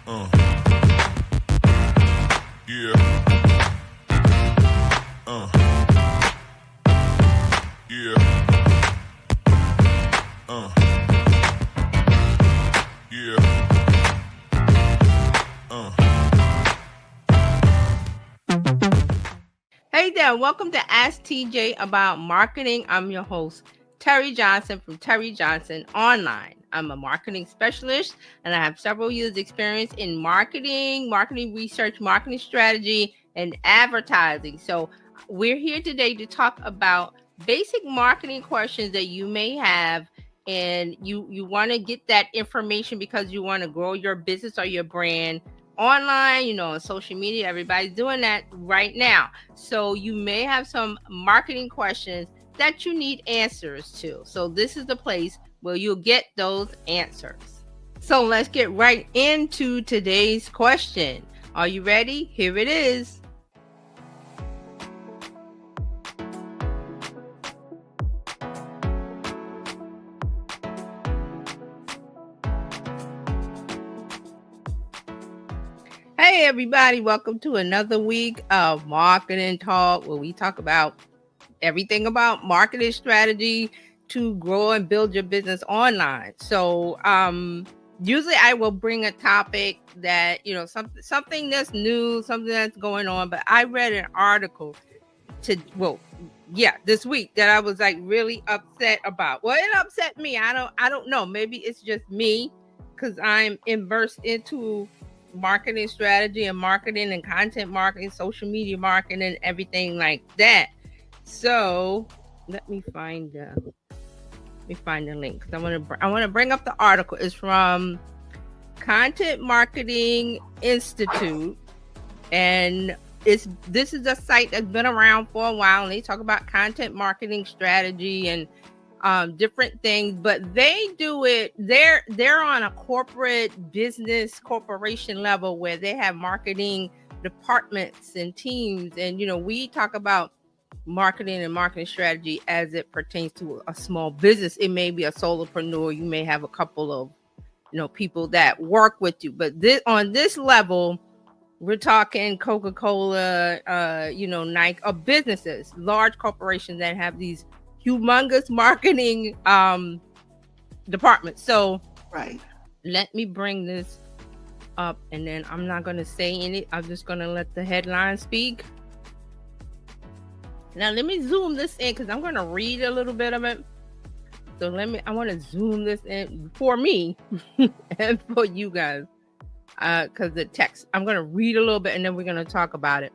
Uh, yeah. Yeah. Yeah. Hey there, welcome to Ask TJ About Marketing. I'm your host, Terry Johnson from Terry Johnson Online. I'm a marketing specialist and I have several years' experience in marketing research, marketing strategy, and advertising. So, we're here today to talk about basic marketing questions that you may have, and you want to get that information because you want to grow your business or your brand online, on social media. Everybody's doing that right now. So you may have some marketing questions that you need answers to. So this is the place where you'll get those answers. So let's get right into today's question. Are you ready? Here it is. Hey everybody, welcome to another week of Marketing Talk, where we talk about everything about marketing strategy to grow and build your business online. So usually I will bring a topic that, something that's new, something that's going on. But I read an article this week that I was like really upset about. Well, it upset me. I don't know. Maybe it's just me because I'm immersed into marketing strategy and marketing and content marketing, social media marketing, and everything like that. So let me find the link because I want to bring up the article. It's from Content Marketing Institute, and this is a site that's been around for a while, and they talk about content marketing strategy and different things, but they do it. They're on a corporation level where they have marketing departments and teams, and we talk about marketing and marketing strategy as it pertains to a small business. It may be a solopreneur. You may have a couple of people that work with you, but on this level, we're talking Coca-Cola, Nike, or businesses, large corporations that have these humongous marketing departments. So right, let me bring this up, and then I'm not going to say any. I'm just going to let the headline speak. Now let me zoom this in because I'm going to read a little bit of it. So I want to zoom this in for me and for you guys, because the text, I'm going to read a little bit and then we're going to talk about it.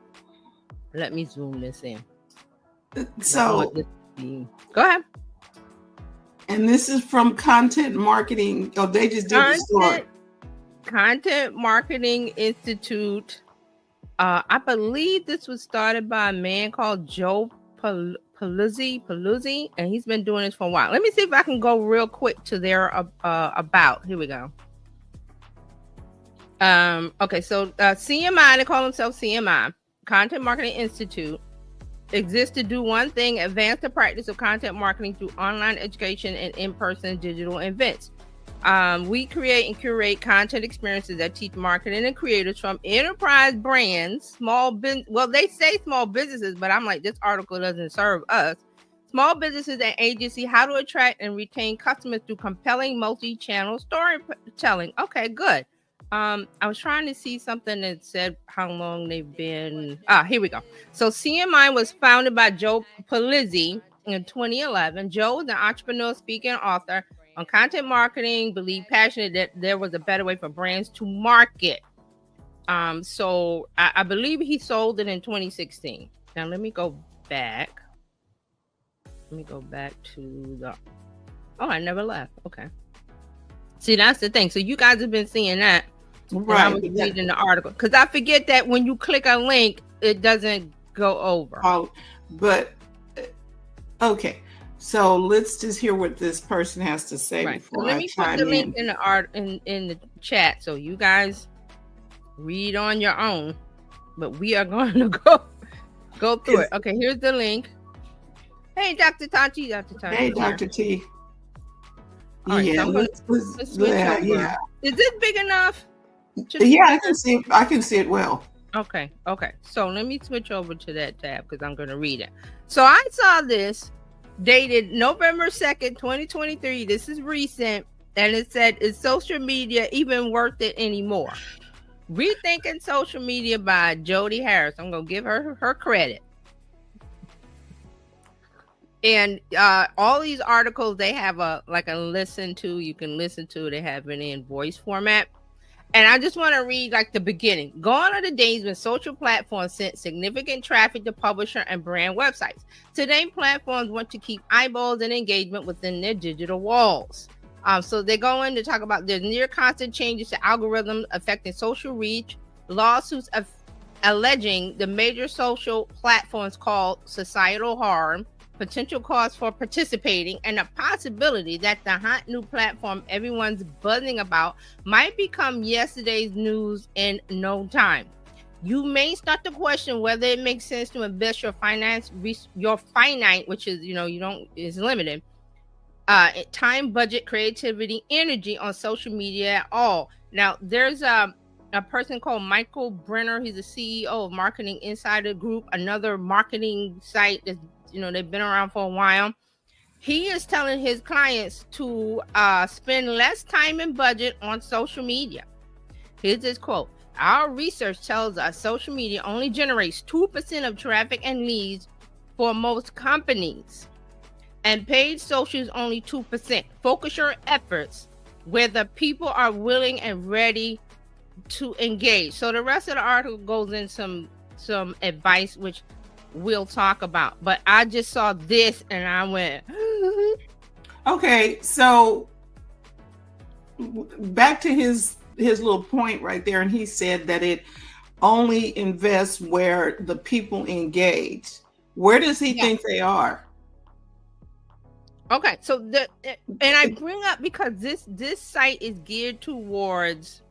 Let me zoom this in. So go ahead. And this is from Content Marketing. Oh, they just did the story. Content Marketing Institute. I believe this was started by a man called Joe Paluzzi, and he's been doing this for a while. Let me see if I can go real quick to their about. Here we go. Okay, so CMI, they call themselves CMI, Content Marketing Institute, exists to do one thing: advance the practice of content marketing through online education and in-person digital events. We create and curate content experiences that teach marketing and creators from enterprise brands, they say small businesses, but I'm like, this article doesn't serve us. Small businesses and agencies how to attract and retain customers through compelling multi-channel storytelling. Okay, good. I was trying to see something that said how long they've been. Here we go. So CMI was founded by Joe Paluzzi in 2011. Joe is an entrepreneur, speaker, and author on content marketing, believed passionate that there was a better way for brands to market. So I believe he sold it in 2016. Now let me go back. Let me go back to the. Oh, I never left. Okay. See, that's the thing. So you guys have been seeing that. Right. I was reading the article because I forget that when you click a link, it doesn't go over. Oh, but okay. So let's just hear what this person has to say before Let me put the link in the chat so you guys read on your own. But we are going to go through it. Okay, here's the link. Hey, Dr. Tanti. Hey, Dr. T. All right, so I'm going to switch over. Is this big enough? Yeah, I can see. I can see it well. Okay. So let me switch over to that tab because I'm going to read it. So I saw this dated November 2nd, 2023. This is recent. And it said, is social media even worth it anymore? Rethinking Social Media by Jody Harris. I'm going to give her credit. And all these articles, they have a listen to. You can listen to. They have it in voice format. And I just want to read like the beginning. Gone are the days when social platforms sent significant traffic to publisher and brand websites. Today, platforms want to keep eyeballs and engagement within their digital walls. So they go in to talk about the near constant changes to algorithms affecting social reach, lawsuits alleging the major social platforms called societal harm, potential costs for participating, and the possibility that the hot new platform everyone's buzzing about might become yesterday's news in no time. You may start to question whether it makes sense to invest your finite, which is is limited, time, budget, creativity, energy on social media at all. Now, there's a person called Michael Brenner. He's the CEO of Marketing Insider Group, another marketing site that's they've been around for a while. He is telling his clients to spend less time and budget on social media. Here's his quote. Our research tells us social media only generates 2% of traffic and leads for most companies. And paid social is only 2%. Focus your efforts where the people are willing and ready to engage. So the rest of the article goes in some advice, which we'll talk about, but I just saw this and I went okay. So back to his little point right there, and he said that it only invests where the people engage. Where does he think they are? Okay, so and I bring up because this site is geared towards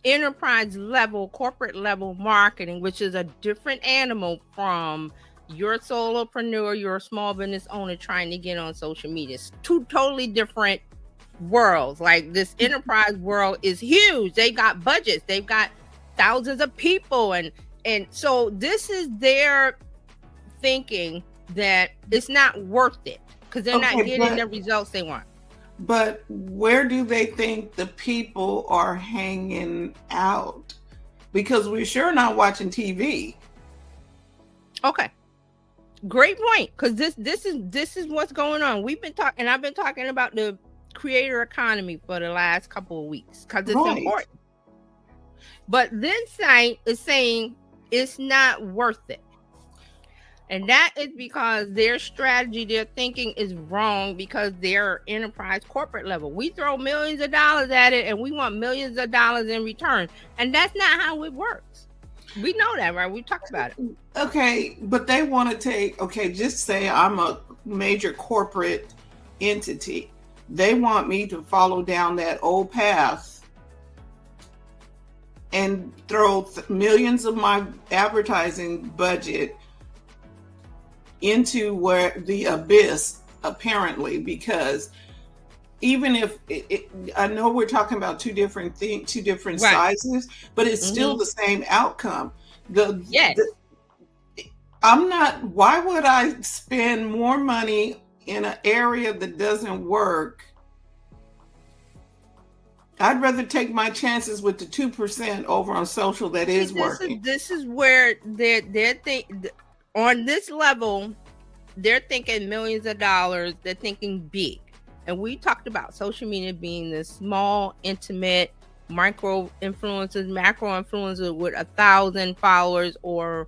enterprise level, corporate level marketing, which is a different animal from your solopreneur, your small business owner trying to get on social media. It's two totally different worlds. Like this enterprise world is huge. They got budgets, they've got thousands of people, and so this is their thinking that it's not worth it because they're not getting the results they want. But where do they think the people are hanging out? Because we're sure not watching TV. Okay, great point. Because this is what's going on. I've been talking about the creator economy for the last couple of weeks because it's important. But this site is saying it's not worth it. And that is because their strategy, their thinking is wrong because they're enterprise corporate level. We throw millions of dollars at it and we want millions of dollars in return. And that's not how it works. We know that, right? We talked about it. Okay, but they want to take, just say I'm a major corporate entity. They want me to follow down that old path and throw millions of my advertising budget into where the abyss, apparently, because even if I know we're talking about two different sizes, but it's still the same outcome. Why would I spend more money in an area that doesn't work? I'd rather take my chances with the 2% over on social that is working. This is where they're on this level, they're thinking millions of dollars. They're thinking big. And we talked about social media being this small, intimate, micro influencers, macro influencers with 1,000 followers or,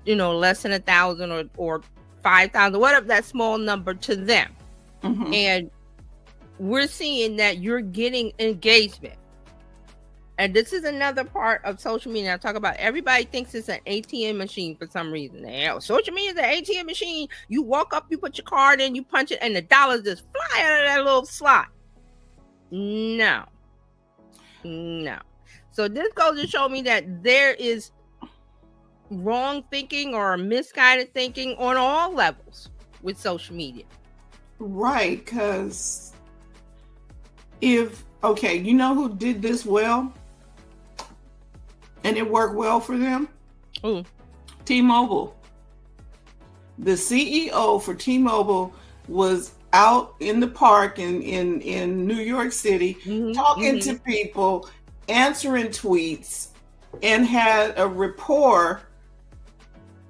less than 1,000 or 5,000, whatever that small number to them. Mm-hmm. And we're seeing that you're getting engagement. And this is another part of social media. I talk about everybody thinks it's an ATM machine for some reason. Social media is an ATM machine. You walk up, you put your card in, you punch it, and the dollars just fly out of that little slot. No. So this goes to show me that there is wrong thinking or misguided thinking on all levels with social media. Right, because you know who did this well? and it worked well for them. Ooh. T-Mobile. The CEO for T-Mobile was out in the park in New York City, talking to people, answering tweets, and had a rapport.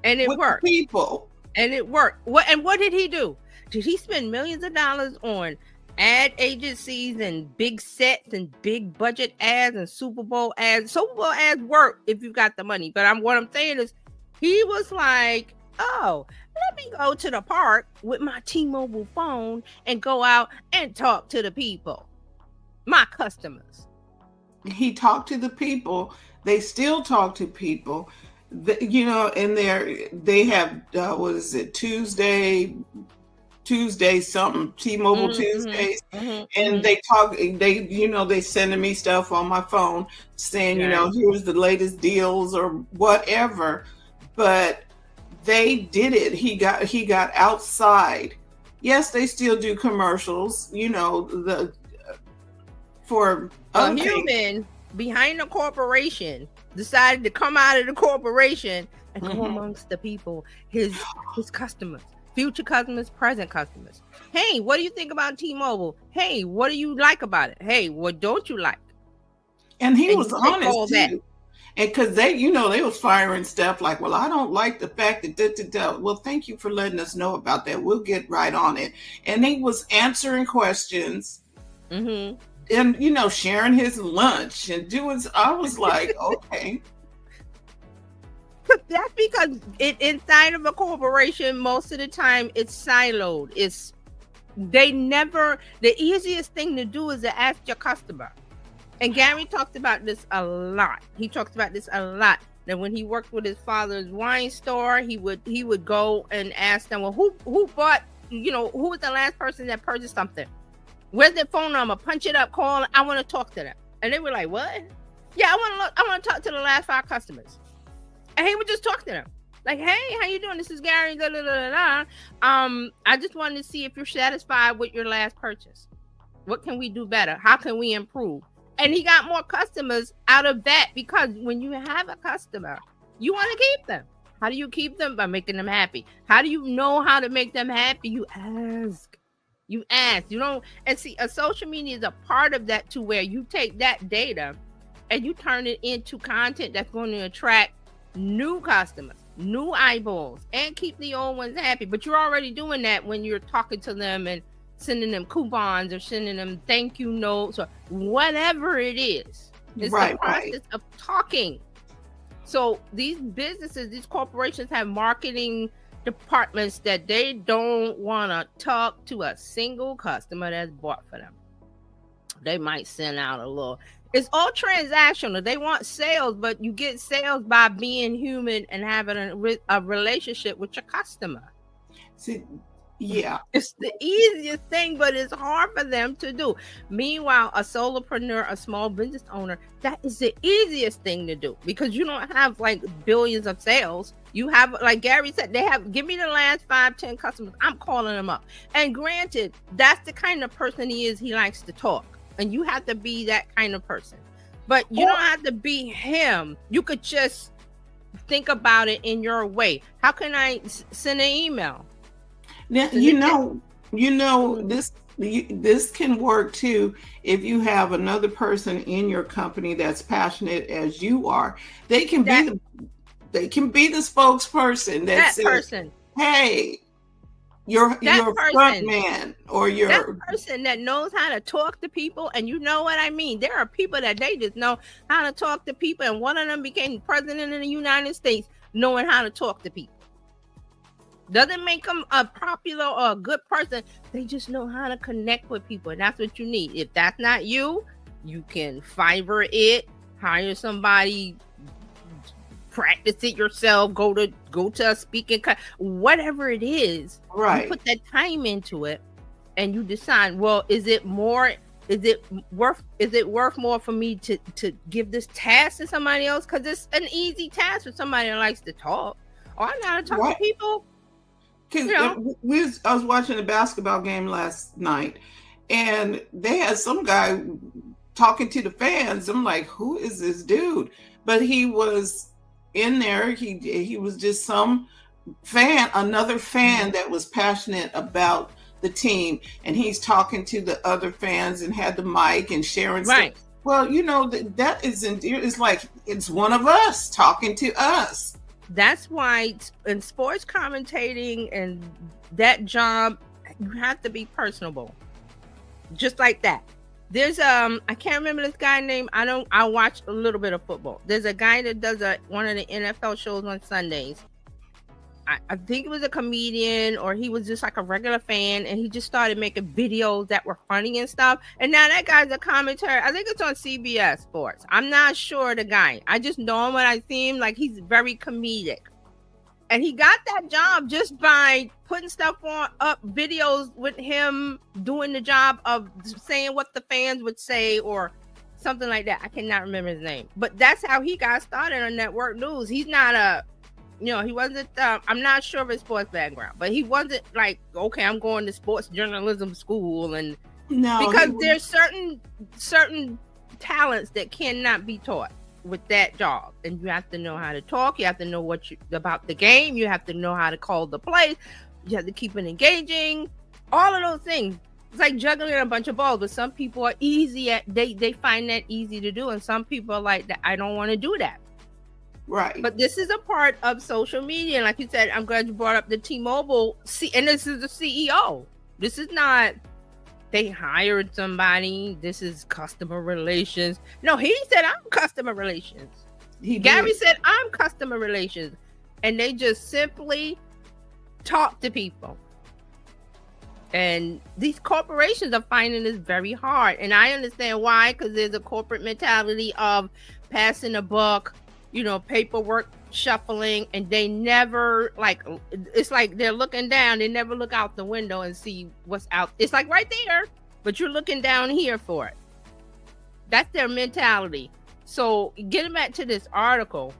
And it worked. People. And it worked. What did he do? Did he spend millions of dollars on ad agencies and big sets and big budget ads and Super Bowl ads? Super Bowl ads work if you got the money. But what I'm saying is, he was like, oh, let me go to the park with my T-Mobile phone and go out and talk to the people, my customers. He talked to the people. They still talk to people. And they have what is it, Tuesday something, T-Mobile Tuesdays, and they talk. They sending me stuff on my phone saying, here's the latest deals or whatever. But they did it. He got outside. Yes, they still do commercials. For a human behind a corporation decided to come out of the corporation and go amongst the people, his customers, future customers, present customers. Hey, what do you think about T-Mobile? Hey, what do you like about it? Hey, what don't you like? And he was honest too. And because they was firing stuff like, well, I don't like the fact that well, thank you for letting us know about that. We'll get right on it. And he was answering questions. And sharing his lunch and doing. I was like, okay. That's because inside of a corporation, most of the time it's siloed. The easiest thing to do is to ask your customer. And Gary talks about this a lot. That when he worked with his father's wine store, he would go and ask them, well, who bought, who was the last person that purchased something? Where's their phone number? Punch it up, call. I want to talk to them. And they were like, what? Yeah, I want to talk to the last 5 customers. And he would just talk to them. Like, hey, how you doing? This is Gary. Da, da, da, da. I just wanted to see if you're satisfied with your last purchase. What can we do better? How can we improve? And he got more customers out of that, because when you have a customer, you want to keep them. How do you keep them? By making them happy. How do you know how to make them happy? You ask. And see, a social media is a part of that too, where you take that data and you turn it into content that's going to attract new customers, new eyeballs, and keep the old ones happy. But you're already doing that when you're talking to them and sending them coupons or sending them thank you notes or whatever it is. It's the process of talking. So these businesses, these corporations have marketing departments that they don't want to talk to a single customer that's bought for them. They might send out a little. It's all transactional. They want sales, but you get sales by being human and having a relationship with your customer. See, yeah, it's the easiest thing, but it's hard for them to do. Meanwhile, a solopreneur, a small business owner, that is the easiest thing to do, because you don't have like billions of sales. You have, like Gary said, give me the last 5-10 customers. I'm calling them up. And granted, that's the kind of person he is. He likes to talk, and you have to be that kind of person. But you don't have to be him. You could just think about it in your way. How can I send an email? Now, this can work too if you have another person in your company that's passionate as you are. They can be the spokesperson that says, person. Hey, you're front man, or that person that knows how to talk to people. And you know what I mean? There are people that they just know how to talk to people, and one of them became president of the United States knowing how to talk to people. Doesn't make them a popular or a good person. They just know how to connect with people. And that's what you need. If that's not you, you can Fiverr it, hire somebody, practice it yourself, go to a speaking, whatever it is. Right. You put that time into it and you decide, well, is it worth more for me to give this task to somebody else? Because it's an easy task for somebody that likes to talk. Oh, I know how to talk to people. I was watching a basketball game last night, and they had some guy talking to the fans. I'm like, who is this dude? but he was in there. He was just some fan, another fan that was passionate about the team, and he's talking to the other fans and had the mic and sharing Right. stuff. Well, you know, that is endearing. It's like it's one of us talking to us. That's why in sports commentating and that job, you have to be personable. Just like that. There's I can't remember this guy name. I watch a little bit of football. There's a guy that does one of the NFL shows on Sundays. I think it was a comedian, or he was just like a regular fan, and he just started making videos that were funny and stuff. And now that guy's a commentator. I think it's on CBS Sports. I'm not sure the guy. I just know him when I see him. Like, he's very comedic. And he got that job just by putting stuff up videos with him doing the job of saying what the fans would say or something like that. I cannot remember his name. But that's how he got started on network news. He's not he wasn't, I'm not sure of his sports background, but he wasn't like, okay, I'm going to sports journalism school. And No, because there's certain talents that cannot be taught with that job, and you have to know how to talk, you have to know about the game, you have to know how to call the play, you have to keep it engaging, all of those things. It's like juggling a bunch of balls, but some people are easy at, they find that easy to do, and some people are like, I don't want to do that. Right. But this is a part of social media, and like you said, I'm glad you brought up the T-Mobile, and this is the CEO. This is not they hired somebody. This is customer relations. No, he said, I'm customer relations. Gary said, I'm customer relations. And they just simply talk to people. And these corporations are finding this very hard. And I understand why, because there's a corporate mentality of passing a buck, paperwork shuffling, and they never, it's like they're looking down, they never look out the window and see what's out. It's like right there, but you're looking down here for it. That's their mentality. So getting back to this article,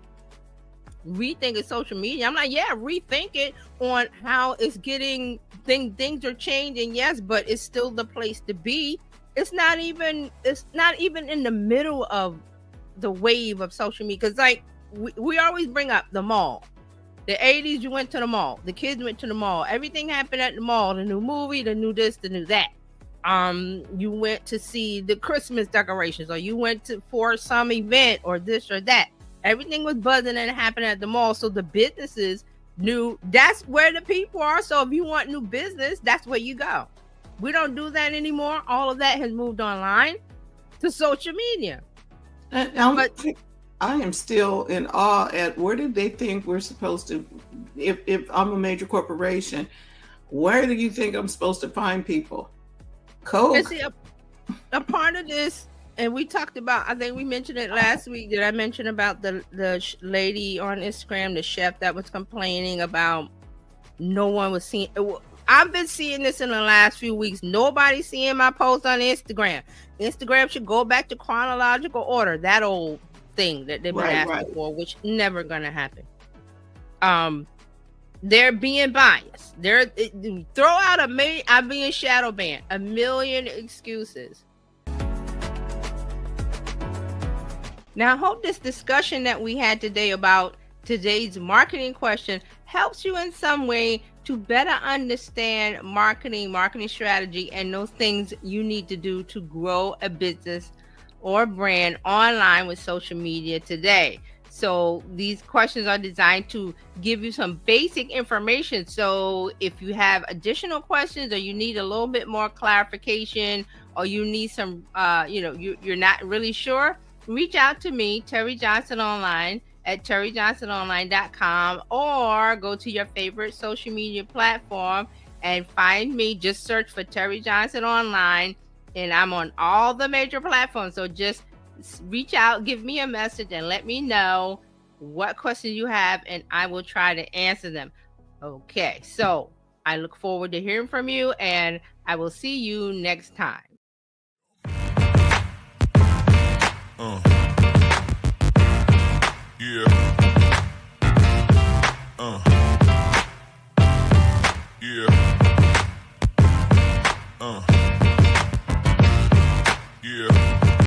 rethinking social media, I'm like, yeah, rethink it on how it's getting, things are changing, yes, but it's still the place to be. It's not even in the middle of the wave of social media, because like we always bring up the mall. The 80s, you went to the mall, the kids went to the mall, everything happened at the mall, the new movie, the new this, the new that. You went to see the Christmas decorations, or you went for some event or this or that. Everything was buzzing and happening at the mall, so the businesses knew that's where the people are. So if you want new business, that's where you go. We don't do that anymore. All of that has moved online to social media. I am still in awe at where did they think we're supposed to, if I'm a major corporation, where do you think I'm supposed to find people? Coke? And see, a part of this, and we talked about, I think we mentioned it last week. Did I mention about the lady on Instagram, the chef that was complaining about no one was seeing? I've been seeing this in the last few weeks. Nobody's seeing my post on Instagram. Instagram should go back to chronological order. That old thing that they've been asking for, which never gonna happen. They're being biased. Throw out I'm being shadow banned. A million excuses. Now, I hope this discussion that we had today about today's marketing question helps you in some way to better understand marketing strategy, and those things you need to do to grow a business or brand online with social media today. So these questions are designed to give you some basic information. So if you have additional questions, or you need a little bit more clarification, or you need some, you're not really sure, reach out to me, Terry Johnson Online, at terryjohnsononline.com, or go to your favorite social media platform and find me. Just search for Terry Johnson Online, and I'm on all the major platforms. So just reach out, give me a message, and let me know what questions you have, and I will try to answer them. Okay, so I look forward to hearing from you, and I will see you next time.